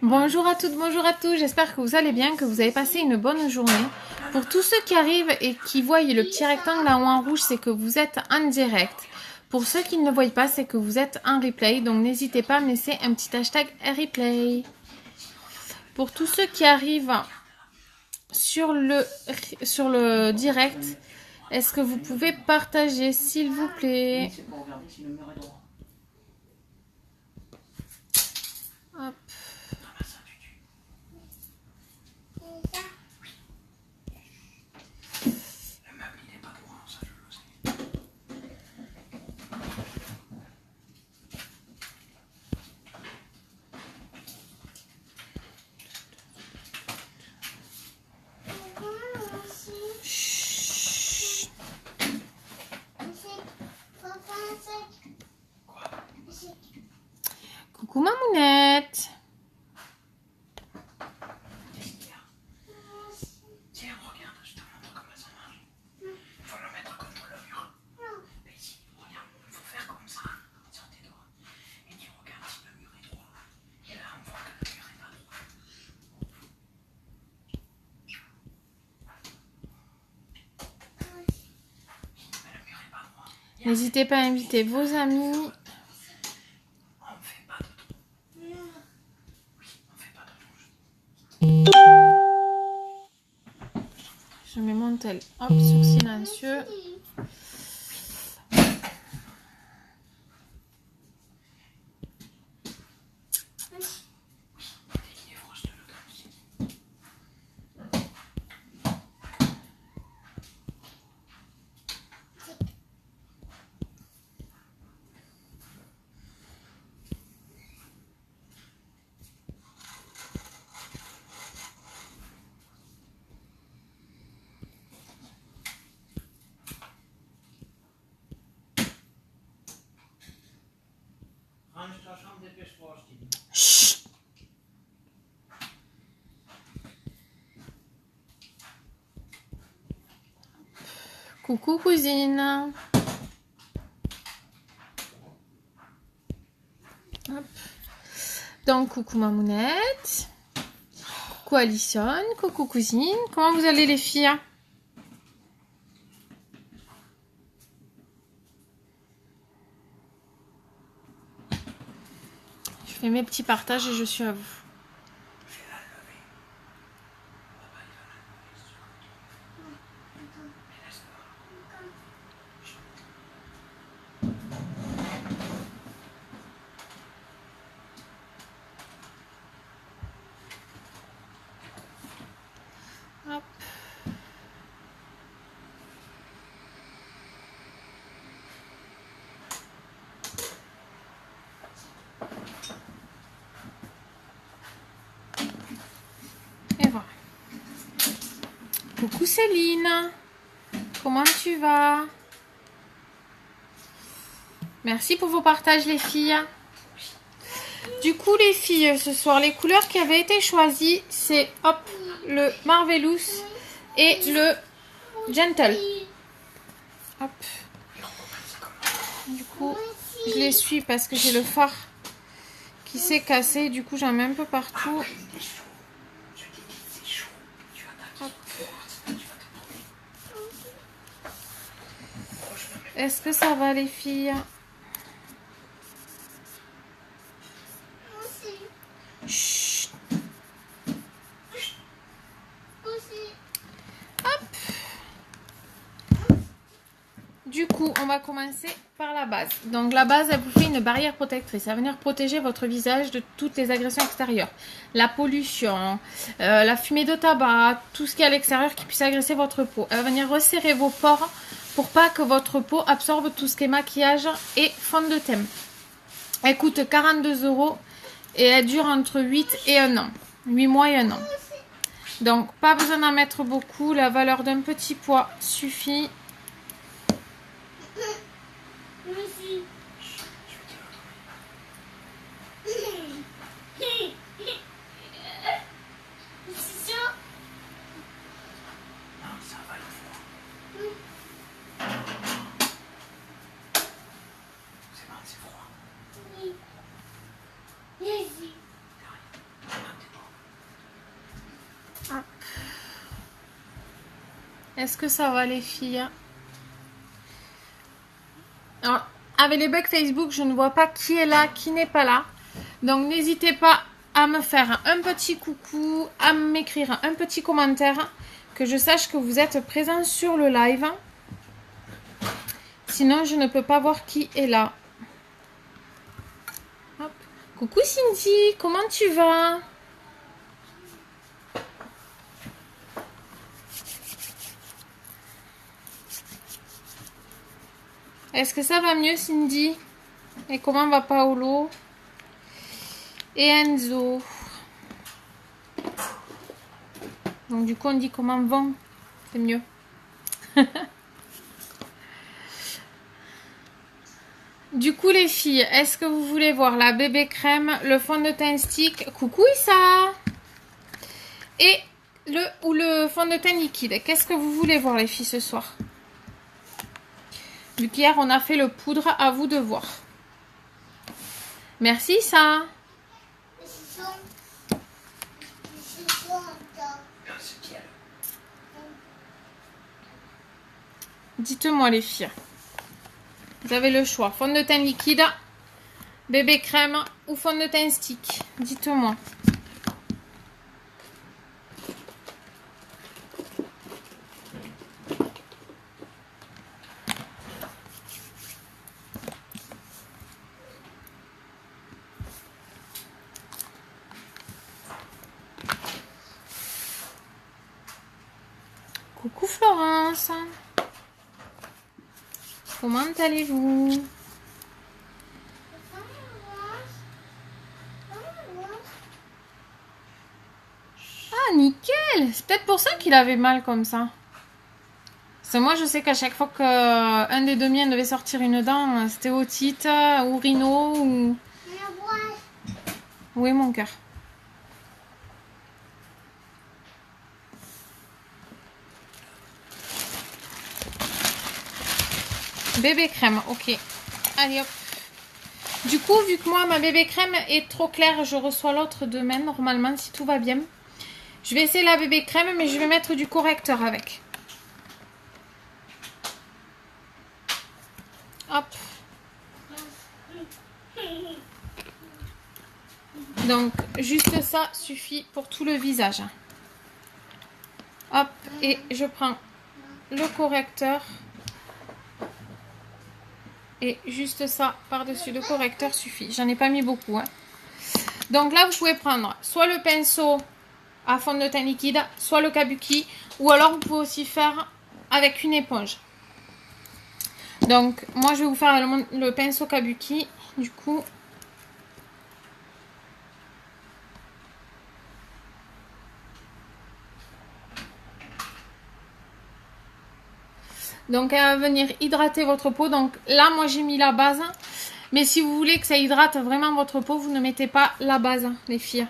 Bonjour à toutes, bonjour à tous, j'espère que vous allez bien, que vous avez passé une bonne journée. Pour tous ceux qui arrivent et qui voient le petit rectangle là-haut en rouge, c'est que vous êtes en direct. Pour ceux qui ne le voient pas, c'est que vous êtes en replay, donc n'hésitez pas à me laisser un petit hashtag replay. Pour tous ceux qui arrivent sur le direct, est-ce que vous pouvez partager s'il vous plaît? Hop. Coucou Mamounette. Tiens, regarde, je te montre comment ça marche. Il faut le mettre contre le mur. Et ici, regarde, il faut faire comme ça, sur tes doigts. Et tu regardes si le mur est droit. Et là, on voit que le mur est pas droit. Mais le mur est pas droit. N'hésitez pas à inviter vos amis. On fait pas de trou. Oui, on fait pas de trou. Je mets mon tel, hop, sur silencieux. Range ta chambre, dépêche-toi, je t'ai dit. Chut. Coucou cousine. Hop. Donc coucou Mamounette. Coucou Alison. Coucou cousine. Comment vous allez les filles? Je fais mes petits partages et je suis à vous. Hop. Et voilà. Coucou Céline. Comment tu vas? Merci pour vos partages les filles. Du coup les filles, ce soir les couleurs qui avaient été choisies, c'est hop, le Marvelous et le Gentle. Hop. Du coup, je les suis parce que j'ai le phare qui s'est cassé. Du coup, j'en mets un peu partout. Hop. Est-ce que ça va les filles? Chut. Hop. Du coup, on va commencer par la base. Donc la base, elle vous fait une barrière protectrice. Elle va venir protéger votre visage de toutes les agressions extérieures. La pollution, la fumée de tabac, tout ce qui est à l'extérieur qui puisse agresser votre peau. Elle va venir resserrer vos pores pour pas que votre peau absorbe tout ce qui est maquillage et fond de teint. Elle coûte 42 € et elle dure entre 8 et 1 an. 8 mois et 1 an. Donc pas besoin d'en mettre beaucoup. La valeur d'un petit pois suffit. Non, ça va le froid. C'est bon, c'est froid. Est-ce que ça va les filles? Alors, avec les bugs Facebook, je ne vois pas qui est là, qui n'est pas là. Donc n'hésitez pas à me faire un petit coucou, à m'écrire un petit commentaire, que je sache que vous êtes présent sur le live. Sinon, je ne peux pas voir qui est là. Hop. Coucou Cindy, comment tu vas? Est-ce que ça va mieux Cindy? Et comment va Paolo? Et Enzo? Donc du coup on dit comment vont? C'est mieux. Du coup les filles, est-ce que vous voulez voir la bébé crème, le fond de teint stick? Coucou Issa! Et le fond de teint liquide. Qu'est-ce que vous voulez voir les filles ce soir? Vu qu'hier on a fait le poudre, à vous de voir. Merci Issa! Dites-moi les filles. Vous avez le choix. Fond de teint liquide, bébé crème ou fond de teint stick. Dites-moi. Coucou Florence. Comment allez-vous? Ah, nickel! C'est peut-être pour ça qu'il avait mal comme ça. Parce que moi, je sais qu'à chaque fois qu'un des deux miens devait sortir une dent, c'était otite ou rhino ou... Oui, mon cœur. Bébé crème, ok. Allez hop. Du coup, vu que moi, ma bébé crème est trop claire, je reçois l'autre demain, normalement, si tout va bien. Je vais essayer la bébé crème, mais je vais mettre du correcteur avec. Hop. Donc, juste ça suffit pour tout le visage. Hop, et je prends le correcteur. Et juste ça par-dessus le correcteur suffit. J'en ai pas mis beaucoup. Hein. Donc là, vous pouvez prendre soit le pinceau à fond de teint liquide, soit le kabuki, ou alors vous pouvez aussi faire avec une éponge. Donc moi, je vais vous faire le pinceau kabuki. Du coup, donc elle va venir hydrater votre peau. Donc là, moi, j'ai mis la base. Mais si vous voulez que ça hydrate vraiment votre peau, vous ne mettez pas la base, les filles.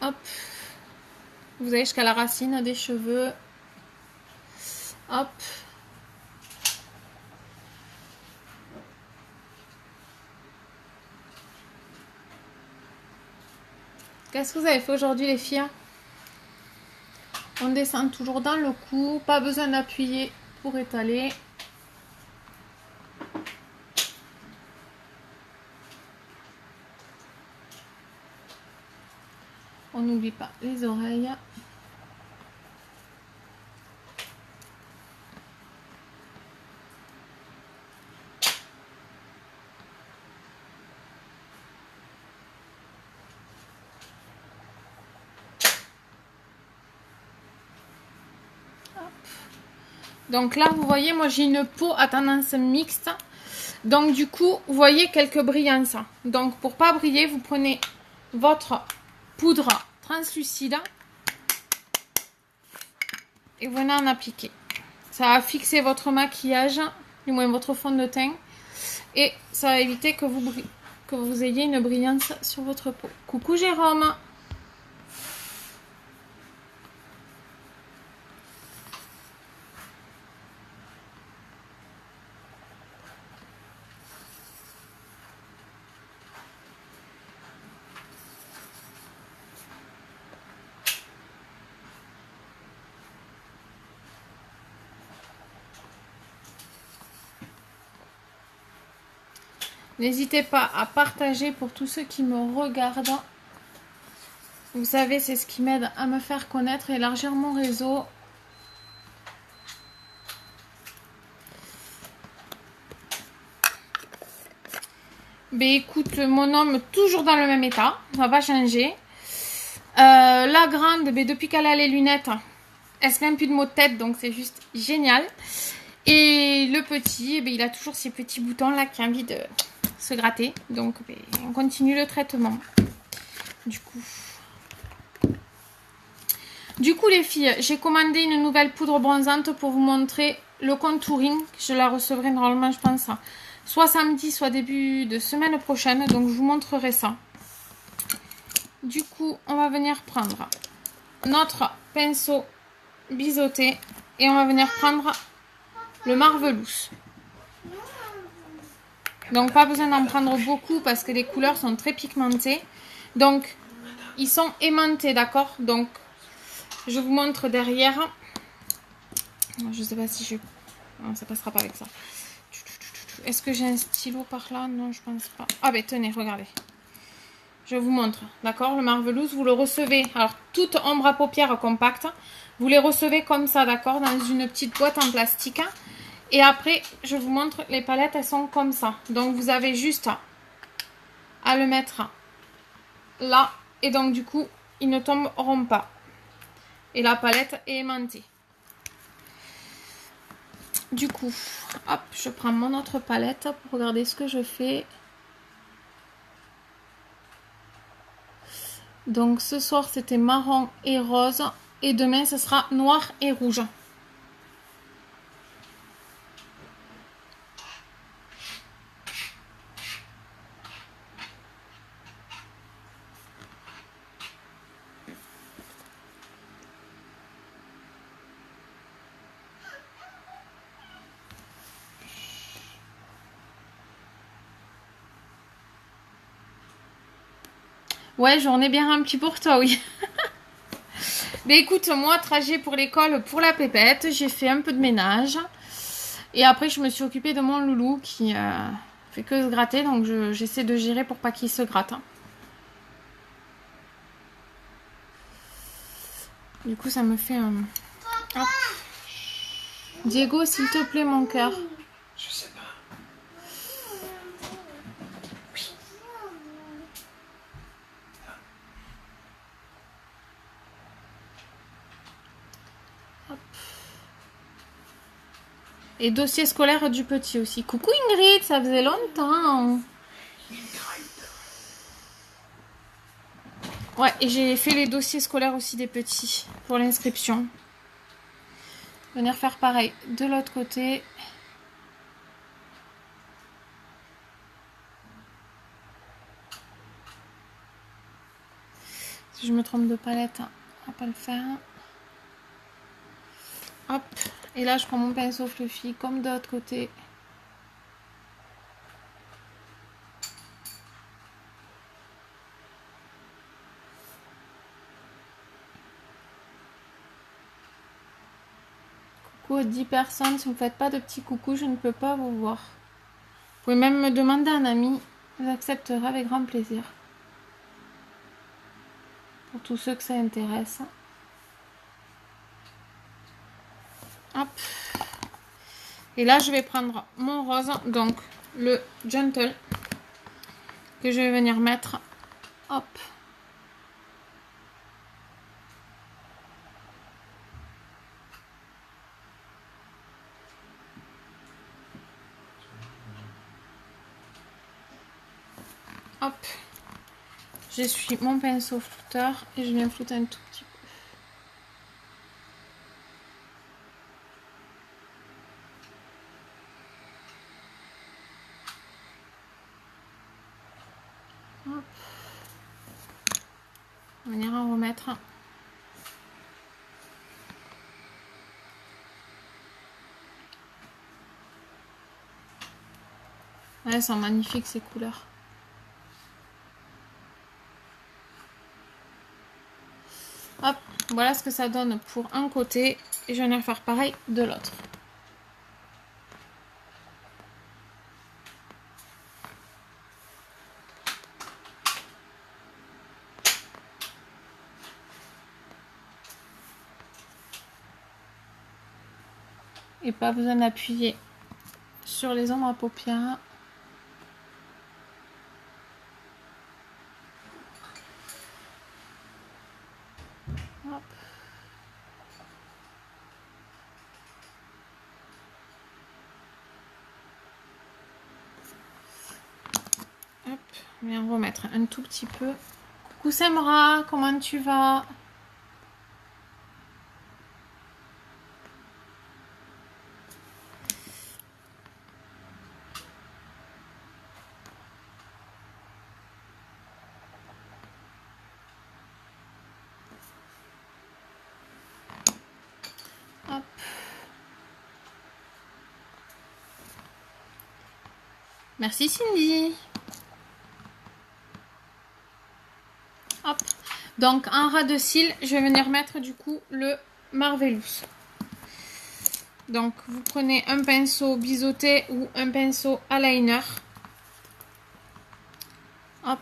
Hop. Vous allez jusqu'à la racine des cheveux. Hop. Qu'est-ce que vous avez fait aujourd'hui, les filles? On descend toujours dans le cou. Pas besoin d'appuyer pour étaler. On n'oublie pas les oreilles. Donc là, vous voyez, moi j'ai une peau à tendance mixte. Donc du coup, vous voyez quelques brillances. Donc pour pas briller, vous prenez votre poudre translucide et vous venez en appliquer. Ça va fixer votre maquillage, du moins votre fond de teint. Et ça va éviter que vous ayez une brillance sur votre peau. Coucou Jérôme! N'hésitez pas à partager pour tous ceux qui me regardent. Vous savez, c'est ce qui m'aide à me faire connaître et élargir mon réseau. Ben écoute, mon homme toujours dans le même état, ça va pas changer. La grande, ben, depuis qu'elle a les lunettes, elle se fait un peu de maux de tête, donc c'est juste génial. Et le petit, ben, il a toujours ces petits boutons là qui ont envie de se gratter. Donc ben, on continue le traitement. Du coup les filles, j'ai commandé une nouvelle poudre bronzante pour vous montrer le contouring. Je la recevrai normalement, je pense, soit samedi, soit début de semaine prochaine. Donc je vous montrerai ça. Du coup, on va venir prendre notre pinceau biseauté et on va venir prendre le Marvelous. Donc pas besoin d'en prendre beaucoup parce que les couleurs sont très pigmentées. Donc ils sont aimantés, d'accord? Donc je vous montre derrière. Je sais pas si je... Non, ça passera pas avec ça. Est-ce que j'ai un stylo par là? Non, je pense pas. Ah ben tenez, regardez. Je vous montre, d'accord? Le Marvelous, vous le recevez. Alors, toute ombre à paupières compacte, vous les recevez comme ça, d'accord? Dans une petite boîte en plastique. Et après, je vous montre, les palettes, elles sont comme ça. Donc, vous avez juste à le mettre là. Et donc, du coup, ils ne tomberont pas. Et la palette est aimantée. Du coup, hop, je prends mon autre palette pour regarder ce que je fais. Donc ce soir c'était marron et rose et demain ce sera noir et rouge. Ouais, journée bien remplie pour toi, oui. Mais écoute, moi, trajet pour l'école pour la pépette, j'ai fait un peu de ménage. Et après, je me suis occupée de mon loulou qui fait que se gratter. Donc, j'essaie de gérer pour pas qu'il se gratte. Du coup, ça me fait un... Hop. Diego, s'il te plaît, mon cœur. Je sais pas. Et dossier scolaire du petit aussi. Coucou Ingrid, ça faisait longtemps. Ouais, et j'ai fait les dossiers scolaires aussi des petits pour l'inscription. Venir faire pareil de l'autre côté. Si je me trompe de palette, on va pas le faire. Hop. Et là, je prends mon pinceau fluffy comme de l'autre côté. Coucou aux 10 personnes. Si vous ne faites pas de petits coucou, je ne peux pas vous voir. Vous pouvez même me demander un ami. J'accepterai avec grand plaisir. Pour tous ceux que ça intéresse. Hop. Et là, je vais prendre mon rose, donc le Gentle, que je vais venir mettre. Hop. Hop. J'essuie mon pinceau flouteur et je viens flouter un tout petit peu. Hop. On va venir en remettre. Ouais, elles sont magnifiques ces couleurs. Hop, voilà ce que ça donne pour un côté. Et je vais faire pareil de l'autre. Et pas besoin d'appuyer sur les ombres à paupières. Hop. Hop, on vient remettre un tout petit peu. Coucou Semra, comment tu vas? Hop. Merci Cindy. Hop. Donc en ras de cils, je vais venir mettre du coup le Marvelous. Donc vous prenez un pinceau biseauté ou un pinceau eyeliner. Hop.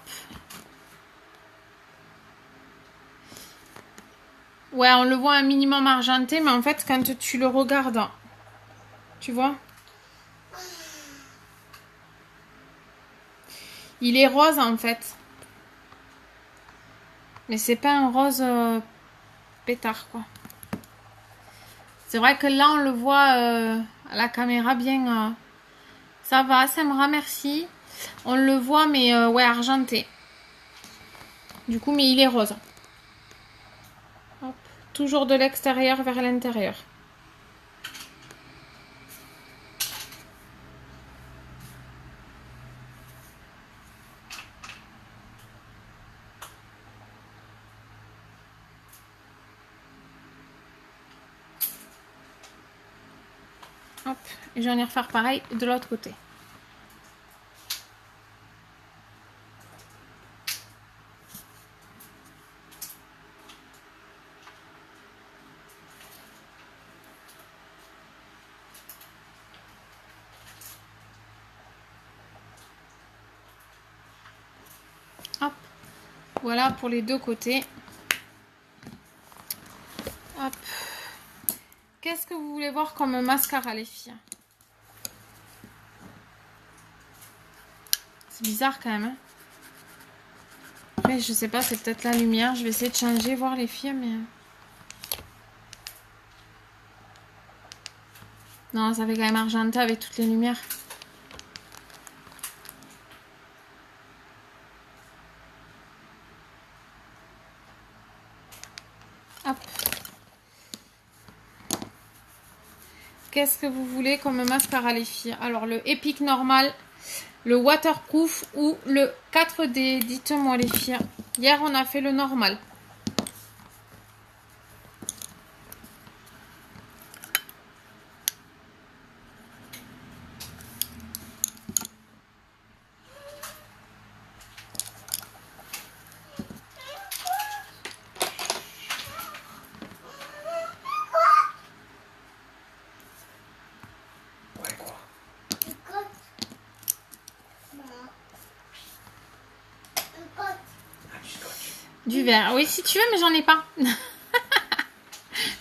Ouais, on le voit un minimum argenté, mais en fait quand tu le regardes, tu vois, il est rose en fait. Mais c'est pas un rose pétard quoi. C'est vrai que là on le voit à la caméra bien. Ça va, ça me remercie. On le voit mais ouais argenté. Du coup mais il est rose. Hop. Toujours de l'extérieur vers l'intérieur. Hop. Et je vais venir faire pareil de l'autre côté. Hop. Voilà pour les deux côtés. Hop. Qu'est-ce que vous voulez voir comme mascara les filles? C'est bizarre quand même. Hein, après, je sais pas, c'est peut-être la lumière. Je vais essayer de changer, voir les filles, mais... Non, ça fait quand même argenté avec toutes les lumières. Hop. Qu'est-ce que vous voulez comme mascara les filles? Alors, le Epic normal, le waterproof ou le 4D? Dites-moi les filles. Hier, on a fait le normal. Ouais, quoi? Ah, du scotch. Du vert. Oui, si tu veux, mais j'en ai pas.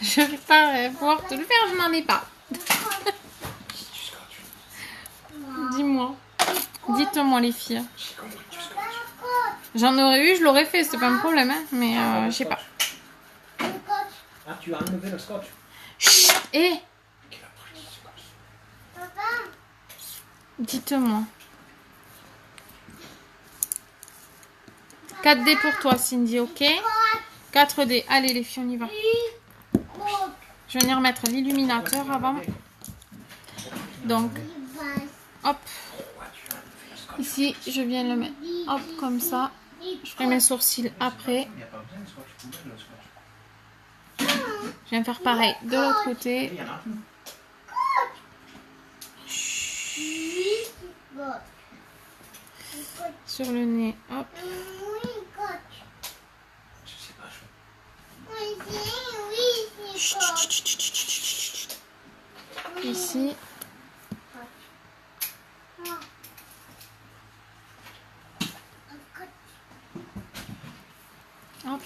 Je vais pas pouvoir te le faire, je n'en ai pas. Du scotch. Dis-moi. Dites-moi les filles. J'ai compris, du scotch. J'en aurais eu, je l'aurais fait, c'est pas un problème, hein, mais je sais pas. Ah, tu as enlevé le scotch? Chut. Et Qu'il a pris du scotch. dites-moi. 4D pour toi, Cindy, ok? 4D. Allez, les filles, on y va. Je vais venir mettre l'illuminateur avant. Donc, hop. Ici, je viens le mettre. Hop, comme ça. Je ferai mes sourcils après. Il n'y a pas besoin de scotch. Vous mettez le scotch. Je viens faire pareil de l'autre côté. Il y en a plus. Sur le nez, hop. Je sais pas, Ici. Hop.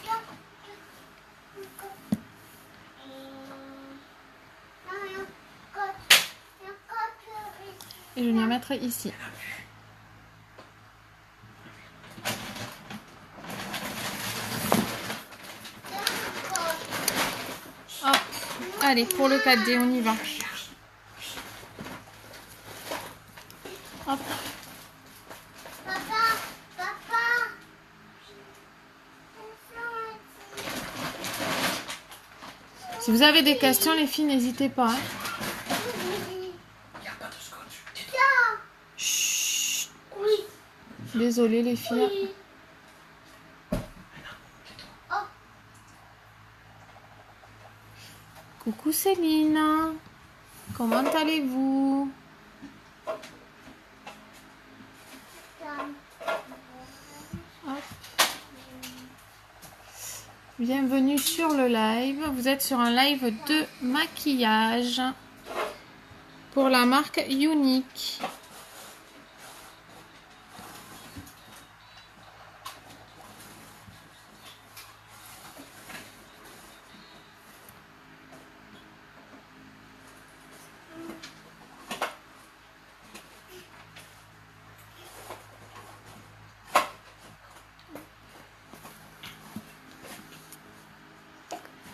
je vais venir mettre ici. Hop. Allez, pour le 4D, on y va. Hop. Si vous avez des questions, les filles, n'hésitez pas. Hein. Chut. Désolée, les filles. Coucou Céline. Comment allez-vous? Bienvenue sur le live. Vous êtes sur un live de maquillage pour la marque Unique.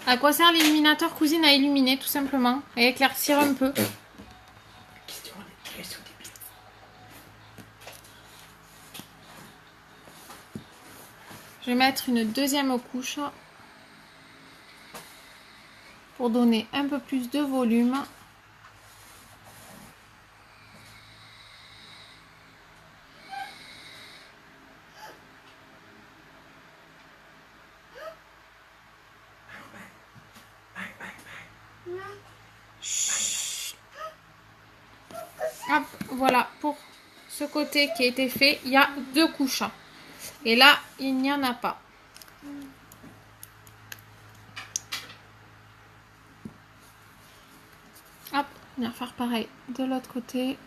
À quoi sert l'illuminateur cousine? À illuminer tout simplement et éclaircir un peu. Je vais mettre une deuxième couche pour donner un peu plus de volume. Hop, voilà, pour ce côté qui a été fait, il y a 2 couches. Et là, il n'y en a pas. Hop, on va faire pareil de l'autre côté.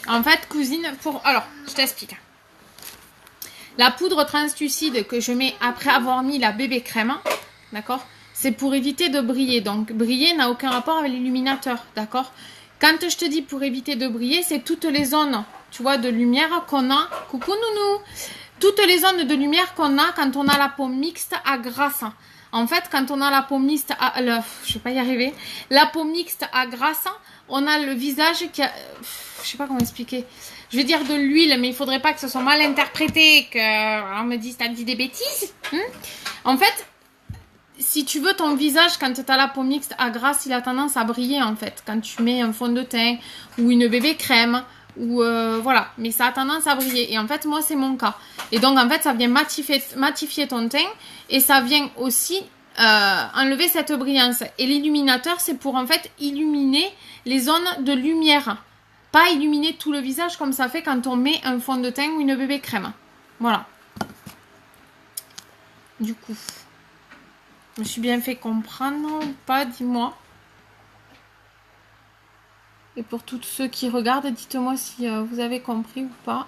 En fait, cousine, alors, je t'explique. La poudre translucide que je mets après avoir mis la bébé crème, d'accord, c'est pour éviter de briller. Donc, briller n'a aucun rapport avec l'illuminateur, d'accord. Quand je te dis pour éviter de briller, c'est toutes les zones, tu vois, de lumière qu'on a. Coucou nounou. Toutes les zones de lumière qu'on a quand on a la peau mixte à grasse. En fait, quand on a la peau mixte à... je vais pas y arriver. La peau mixte à grasse, on a le visage qui a... je sais pas comment expliquer. Je vais dire de l'huile, mais il faudrait pas que ce soit mal interprété, qu'on me dise, t'as dit des bêtises. En fait, si tu veux ton visage, quand tu as la peau mixte à grasse, il a tendance à briller, en fait. Quand tu mets un fond de teint ou une bébé crème, ou voilà. Mais ça a tendance à briller. Et en fait, moi, c'est mon cas. Et donc, en fait, ça vient matifier ton teint. Et ça vient aussi enlever cette brillance. Et l'illuminateur, c'est pour, en fait, illuminer les zones de lumière. Pas illuminer tout le visage comme ça fait quand on met un fond de teint ou une bébé crème. Voilà. Du coup, je me suis bien fait comprendre ou pas, dis-moi. Et pour tous ceux qui regardent, dites-moi si vous avez compris ou pas.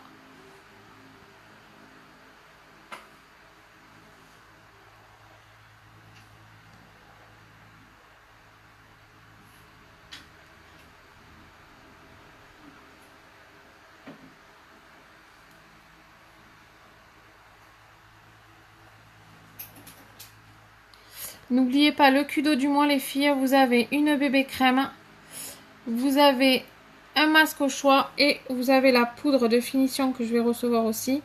N'oubliez pas le Kudo du mois, les filles. Vous avez une bébé crème Vous avez un masque au choix et vous avez la poudre de finition que je vais recevoir aussi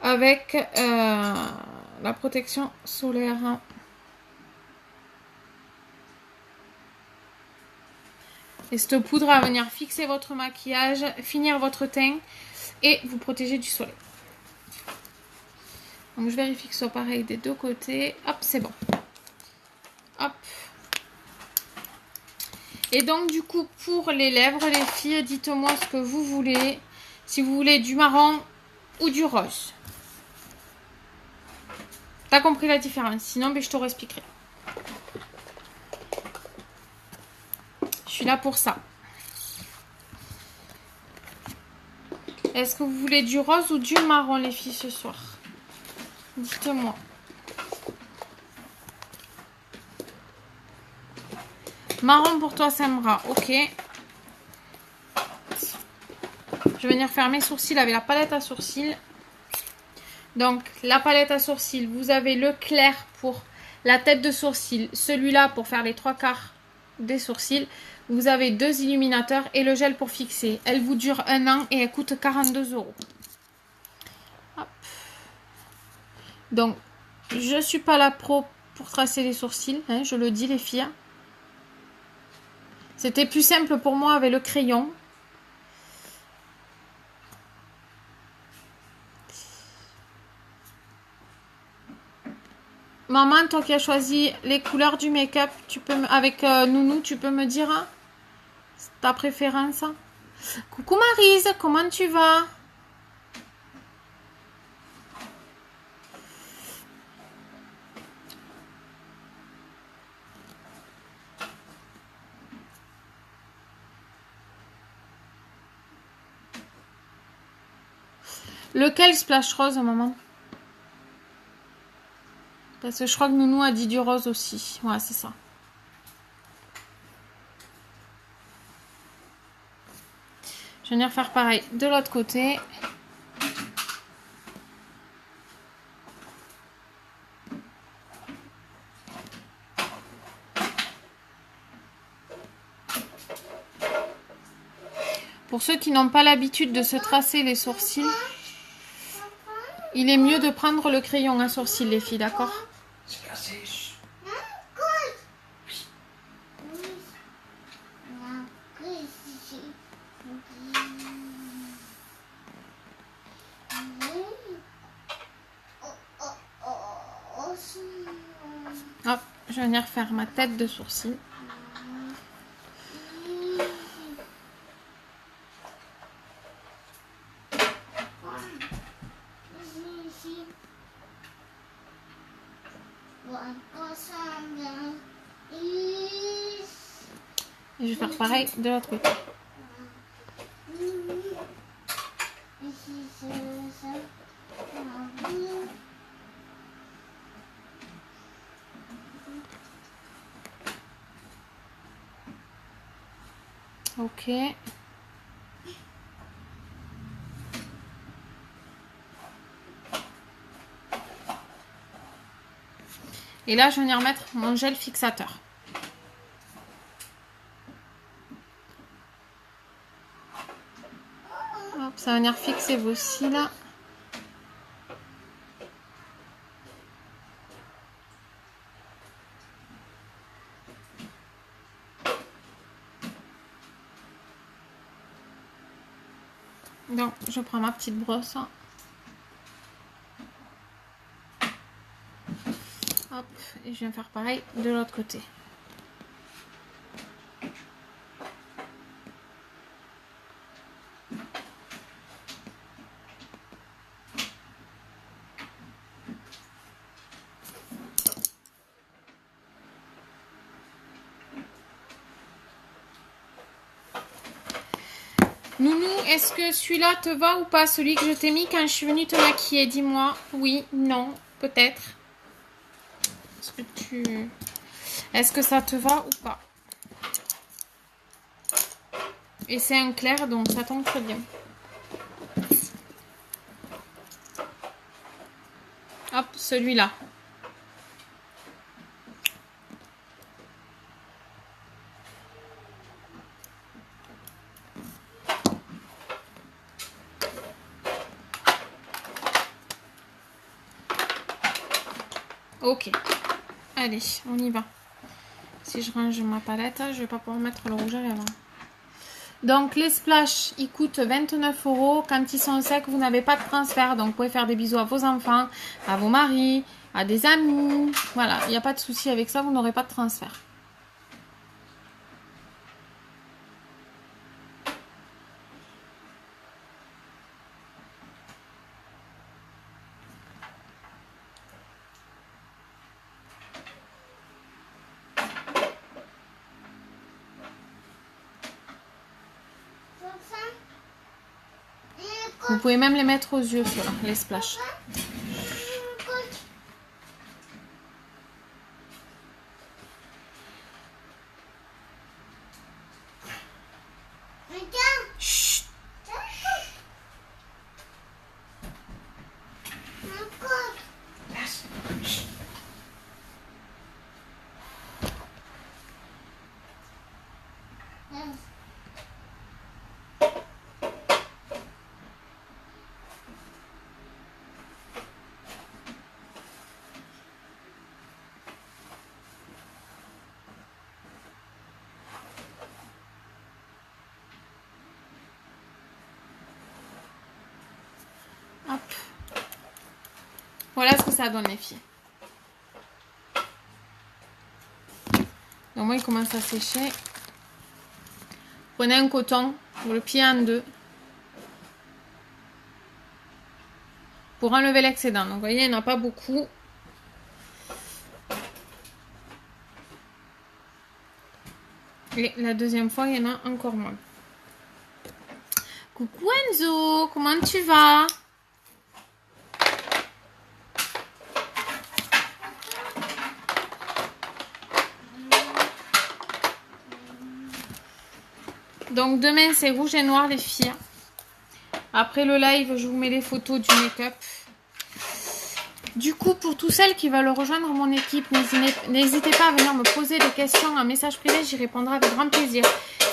avec la protection solaire. Et cette poudre va venir fixer votre maquillage, finir votre teint et vous protéger du soleil. Donc je vérifie que ce soit pareil des deux côtés. Hop, c'est bon. Hop. Et donc du coup pour les lèvres, les filles, dites-moi ce que vous voulez. Si vous voulez du marron ou du rose. T'as compris la différence? Sinon, ben, je te expliquerai. Je suis là pour ça. Est-ce que vous voulez du rose ou du marron, les filles, ce soir? Dites-moi. Marron pour toi, Samra. Ok. Je vais venir faire mes sourcils avec la palette à sourcils. Donc, la palette à sourcils, vous avez le clair pour la tête de sourcil. Celui-là pour faire les 3/4 des sourcils. Vous avez 2 illuminateurs et le gel pour fixer. Elle vous dure 1 an et elle coûte 42 €. Hop. Donc, je ne suis pas la pro pour tracer les sourcils. Hein, je le dis, les filles. C'était plus simple pour moi avec le crayon. Maman, toi qui as choisi les couleurs du make-up, tu peux avec Nounou, tu peux me dire hein, ta préférence? Coucou Maryse, comment tu vas? Lequel splash rose, maman? Parce que je crois que Nounou a dit du rose aussi. Ouais, c'est ça. Je vais venir faire pareil de l'autre côté. Pour ceux qui n'ont pas l'habitude de se tracer les sourcils, il est mieux de prendre le crayon à sourcils, les filles, d'accord? C'est cassé. Hop, je vais venir faire ma tête de sourcil. Et je vais faire pareil de l'autre côté. Ok. Et là, je vais venir mettre mon gel fixateur. Hop, ça va venir fixer vos cils là. Donc, je prends ma petite brosse. Hop, et je viens faire pareil de l'autre côté. Nounou, est-ce que celui-là te va ou pas? Celui que je t'ai mis quand je suis venue te maquiller, dis-moi. Oui, non, peut-être. Est-ce que ça te va ou pas? Et c'est un clair, donc ça tombe très bien. Hop, celui-là. Ok. Allez, on y va. Si je range ma palette, je vais pas pouvoir mettre le rouge à lèvres. Donc, les splash, ils coûtent 29 €. Quand ils sont secs, vous n'avez pas de transfert. Donc, vous pouvez faire des bisous à vos enfants, à vos maris, à des amis. Voilà, il n'y a pas de souci avec ça, vous n'aurez pas de transfert. Vous pouvez même les mettre aux yeux, ceux-là, les splash. Chut. Hop. Voilà ce que ça donne, les filles. Donc moi, il commence à sécher. Prenez un coton, vous le pliez en deux. Pour enlever l'excédent. Donc vous voyez, il n'y en a pas beaucoup. Et la deuxième fois, il y en a encore moins. Coucou Enzo, comment tu vas? Donc demain c'est rouge et noir les filles. Après le live je vous mets les photos du make-up. Du coup pour tous celles qui veulent rejoindre mon équipe, n'hésitez pas à venir me poser des questions en message privé, j'y répondrai avec grand plaisir.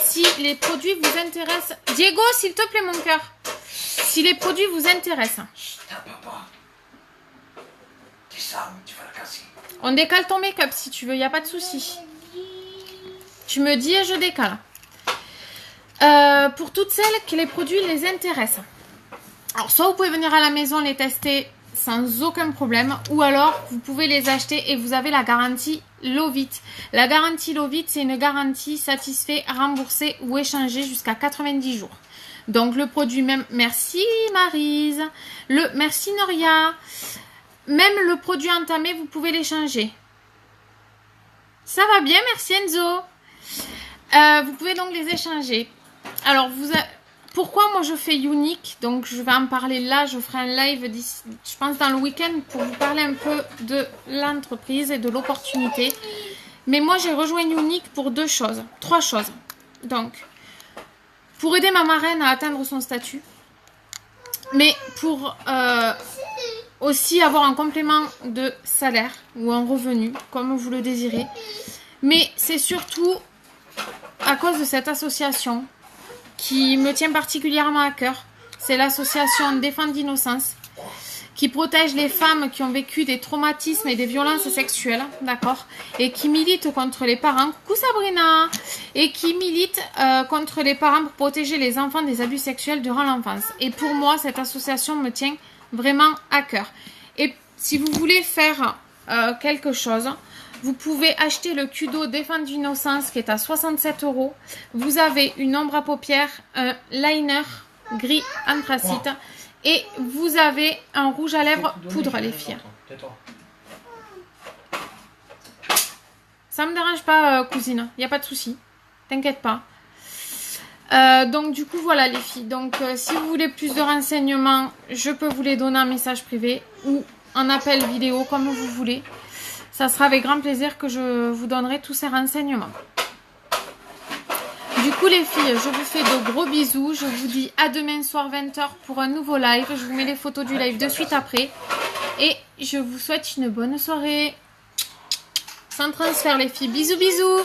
Si les produits vous intéressent... Diego s'il te plaît mon cœur. Si les produits vous intéressent. On décale ton make-up si tu veux, il n'y a pas de souci. Tu me dis et je décale. Pour toutes celles que les produits les intéressent. Alors, soit vous pouvez venir à la maison les tester sans aucun problème, ou alors vous pouvez les acheter et vous avez la garantie Lovit. La garantie Lovit, c'est une garantie satisfait, remboursée ou échangée jusqu'à 90 jours. Donc, le produit même, merci Maryse, merci Noria, même le produit entamé, vous pouvez l'échanger. Ça va bien, merci Enzo. Vous pouvez donc les échanger. Alors, pourquoi moi je fais unique? Donc, je vais en parler là. Je ferai un live, je pense, dans le week-end pour vous parler un peu de l'entreprise et de l'opportunité. Mais moi, j'ai rejoint unique pour trois choses. Donc, pour aider ma marraine à atteindre son statut. Mais pour aussi avoir un complément de salaire ou un revenu, comme vous le désirez. Mais c'est surtout à cause de cette association qui me tient particulièrement à cœur. C'est l'association Défense d'innocence qui protège les femmes qui ont vécu des traumatismes et des violences sexuelles, d'accord, et qui milite contre les parents, coucou Sabrina, et qui milite contre les parents pour protéger les enfants des abus sexuels durant l'enfance. Et pour moi, cette association me tient vraiment à cœur. Et si vous voulez faire quelque chose, vous pouvez acheter le Kudo Défense d'innocence qui est à 67 €. Vous avez une ombre à paupières, un liner gris anthracite et vous avez un rouge à lèvres poudre, les filles. Ça me dérange pas, cousine. Il n'y a pas de souci. T'inquiète pas. Donc du coup, voilà les filles. Donc si vous voulez plus de renseignements, je peux vous les donner en message privé ou en appel vidéo, comme vous voulez. Ça sera avec grand plaisir que je vous donnerai tous ces renseignements. Du coup les filles, je vous fais de gros bisous. Je vous dis à demain soir 20 h pour un nouveau live. Je vous mets les photos du live de suite après. Et je vous souhaite une bonne soirée. Sans transfert les filles. Bisous bisous.